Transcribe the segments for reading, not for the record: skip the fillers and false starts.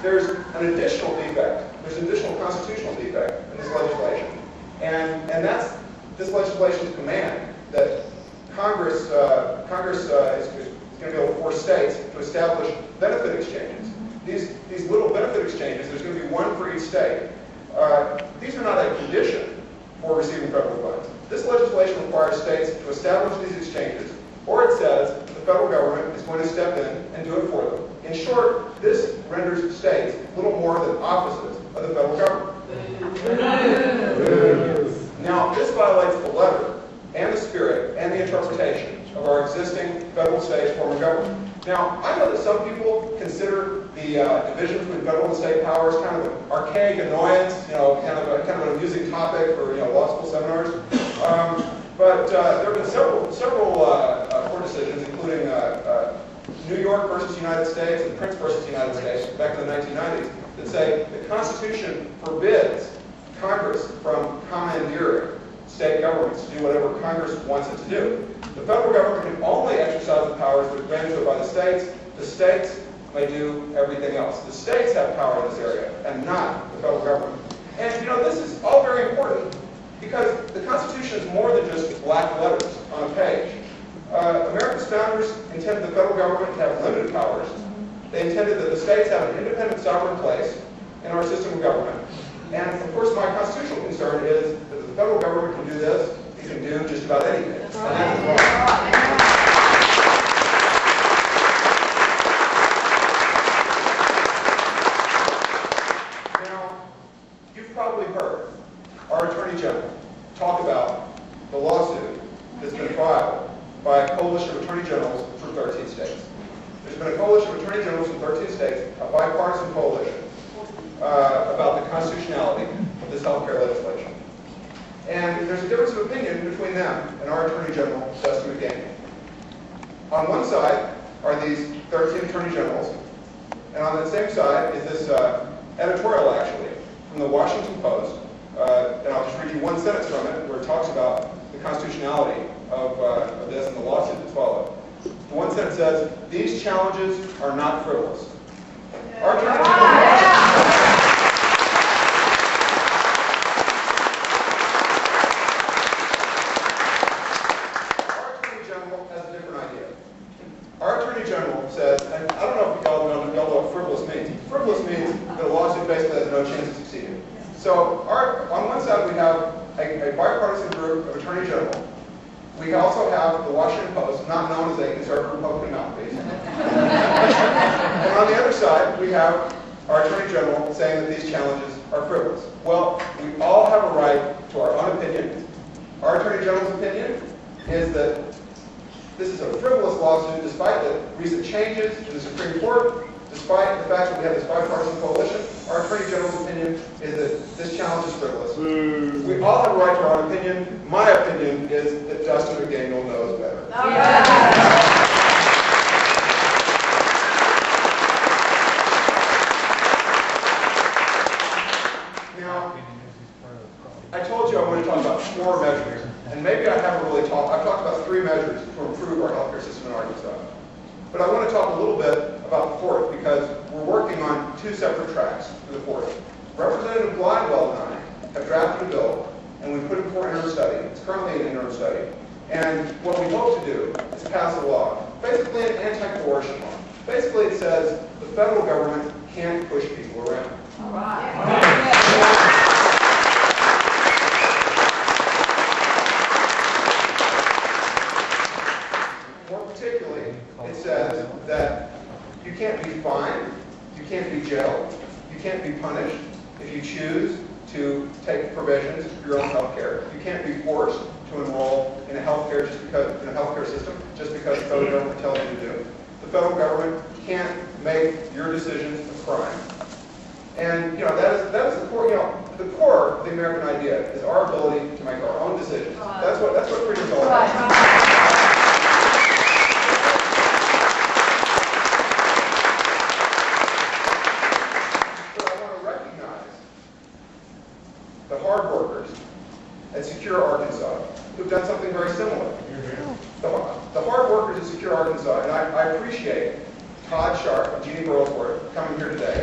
there's an additional defect. There's an additional constitutional defect in this legislation. And that's this legislation's command that Congress is going to be able to force states to establish benefit exchanges. These little benefit exchanges, there's going to be one for each state. These are not a condition for receiving federal funds. This legislation requires states to establish these exchanges, or it says the federal government is going to step in and do it for them. In short, this renders states little more than offices of the federal government. Now, this violates the letter and the spirit and the interpretation of our existing federal state form of government. Now, I know that some people consider the division between federal and state powers kind of an archaic annoyance, kind of an amusing topic for law school seminars. But there have been several court decisions, including New York versus United States and Prince versus United States back in the 1990s, that say the Constitution forbids Congress from commandeering state governments to do whatever Congress wants it to do. The federal government can only exercise the powers that are granted to it by the states. The states may do everything else. The states have power in this area, and not the federal government. And this is all very important, because the Constitution is more than just black letters on a page. America's founders intended the federal government to have limited powers. They intended that the states have an independent sovereign place in our system of government. And of course, my constitutional concern is that the federal government can do this, it can do just about anything. And that is wrong. Now, you've probably heard our Attorney General talk about the lawsuit that's been filed by a coalition of Attorney Generals from 13 states. There's been a coalition of Attorney Generals from 13 states, a bipartisan coalition, about the constitutionality of this health care legislation. And there's a difference of opinion between them and our Attorney General, Dustin McDaniel. On one side are these 13 Attorney Generals, and on the same side is this editorial, actually, from the Washington Post, and I'll just read you one sentence from it, where it talks about the constitutionality of this and the lawsuit that's followed. The one sentence says, "These challenges are not frivolous." Our Attorney General has a different idea. Our Attorney General says, and I don't know if y'all know what frivolous means. Frivolous means that a lawsuit basically has no chance of succeeding. So on one side we have a bipartisan group of Attorney General. We also have the Washington Post, not known as a conservative Republican mouthpiece. And on the other side, we have our Attorney General saying that these challenges are frivolous. Well, we all have a right to our own opinion. Our Attorney General's opinion is that this is a frivolous lawsuit despite the recent changes in the Supreme Court, despite the fact that we have this bipartisan coalition. Our Attorney General's opinion is that this challenge is frivolous. We all have a right to our own opinion. My opinion is that Dustin McDaniel knows better. Now, I told you I want to talk about 4 measures, and maybe I haven't really talked. I've talked about 3 measures to improve our healthcare system in Arkansas. But I want to talk a little bit about the 4th, because we're working on 2 separate tracks for the 4th. Representative Blindwell and I have drafted a bill, and we put it for interim study. It's currently an interim study. And what we hope to do is pass a law, basically an anti-coercion law. Basically it says the federal government can't push people around. All right. More particularly, it says that you can't be fined, you can't be jailed, you can't be punished if you choose to take provisions for your own health care. You can't be forced to enroll in a healthcare system just because the federal government tells you to do. The federal government can't make your decisions a crime. And that is the core. The core of the American idea is our ability to make our own decisions. That's what freedom is all about. The hard workers at Secure Arkansas who've done something very similar. The hard workers at Secure Arkansas, and I appreciate Todd Sharp and Jeannie Burlsworth coming here today.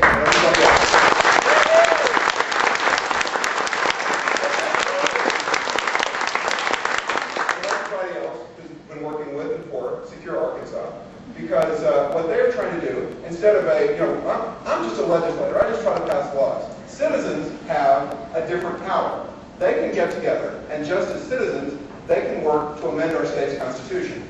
I'm just a legislator. I just try to pass laws. Citizens have a different power. They can get together, and just as citizens, they can work to amend our state's constitution.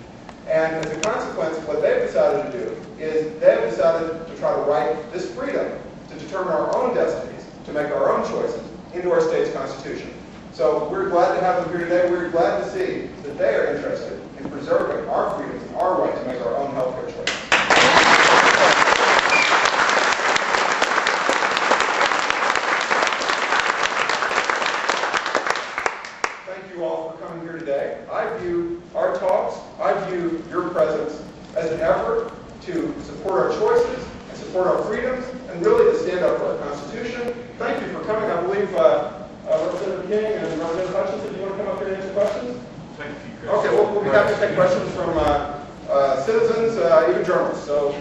And as a consequence, what they've decided to do is they've decided to try to write this freedom to determine our own destinies, to make our own choices into our state's constitution. So we're glad to have them here today. We're glad to see that they are interested in preserving our freedoms and our right to make our own health care choices. Thank you all for coming here today. I view our talks, I view your presence as an effort to support our choices and support our freedoms and really to stand up for our Constitution. Thank you for coming. I believe Representative King and Representative Hutchinson, do you want to come up here and answer questions? Thank you, Chris. Okay, we'll be happy to take questions from citizens, even journalists. So,